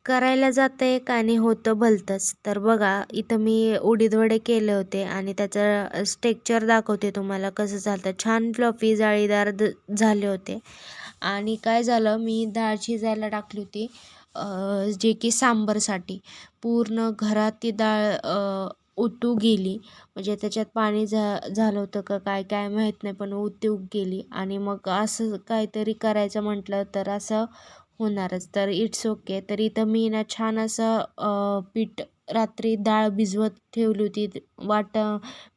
करायला जातं एक आणि होतं भलतंच. तर बघा इथं मी उडीद वडे केले होते आणि त्याचं टेक्स्चर दाखवते तुम्हाला कसं झालं. छान फ्लफी जाळीदार झाले होते. आणि काय झालं, मी डाळ शिजायला टाकली होती, जे की सांबरसाठी. पूर्ण घरात ती डाळ उतू गेली. म्हणजे त्याच्यात पाणी झालं होतं का काय काय माहीत नाही, पण उतू गेली. आणि मग असं काहीतरी करायचं म्हटलं तर असं होणारच. तर इट्स ओके. तर इथं मी ना छान असं पीठ रात्री डाळ भिजवत ठेवली होती.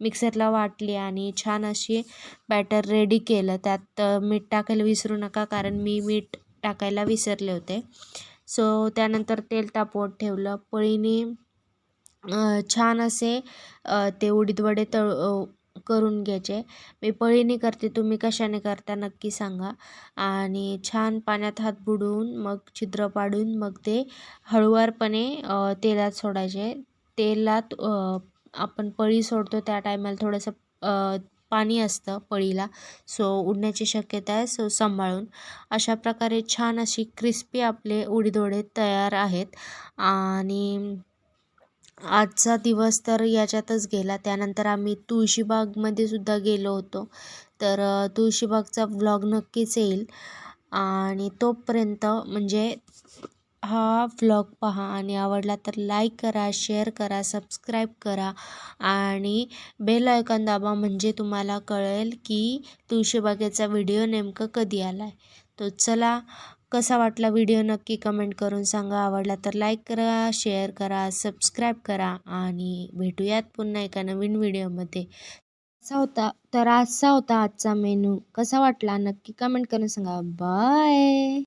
मिक्सरला वाटली आणि छान अशी बॅटर रेडी केलं. त्यात मीठ टाकायला विसरू नका, कारण मी मीठ टाकायला विसरले होते. सो त्यानंतर तेल तापवत ठेवलं. पळीने छान असे ते उडीद वडे करून घ्यायचे. मी पळीने करते, तुम्ही कशाने करता नक्की सांगा. आणि छान पाण्यात हात बुडवून मग छिद्र पाडून मग ते हळुवारपणे तेलात सोडायचे. तेलात आपण पळी सोडतो त्या टायमाला थोडंसं पाणी असतं पळीला, सो उडण्याची शक्यता आहे. सो सांभाळून अशा प्रकारे छान अशी क्रिस्पी आपले उडीद वडे तयार आहेत. आणि आजचा दिवस तर याच्यातच गेला. त्यानंतर आम्ही तुळशीबागमध्ये सुद्धा गेलो होतो. तर तुळशीबागचा व्लॉग नक्कीच येईल. आणि तोपर्यंत म्हणजे हा व्लॉग पहा आणि आवडला तर लाईक करा, शेअर करा, सबस्क्राईब करा आणि बेल आयकॉन दाबा, म्हणजे तुम्हाला कळेल की तुळशीबागेचा व्हिडिओ नेमकं कधी आला आहे. तो चला, कसा वाटला व्हिडिओ नक्की कमेंट करून सांगा. आवडला तर लाईक करा, शेअर करा, सबस्क्राईब करा आणि भेटूयात पुन्हा एका नवीन व्हिडिओमध्ये. असा होता आजचा मेनू. कसा वाटला नक्की कमेंट करून सांगा. बाय.